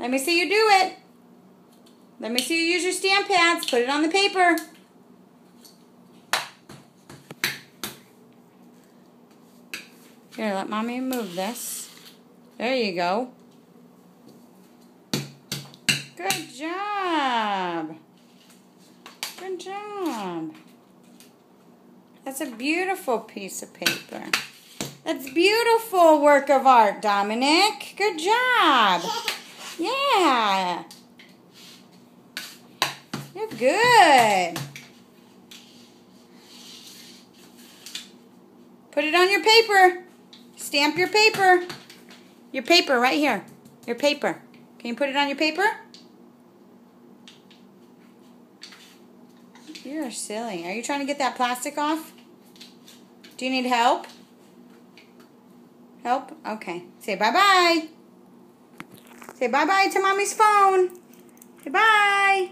Let me see you do it. Let me see you use your stamp pads. Put it on the paper. Here, let Mommy move this. There you go. Good job. Good job. That's a beautiful piece of paper. That's beautiful work of art, Dominic. Good job. Yeah. You're good. Put it on your paper. Stamp your paper. Your paper right here. Your paper. Can you put it on your paper? You're silly. Are you trying to get that plastic off? Do you need help? Help? Okay. Say bye-bye. Say bye-bye to Mommy's phone. Say bye.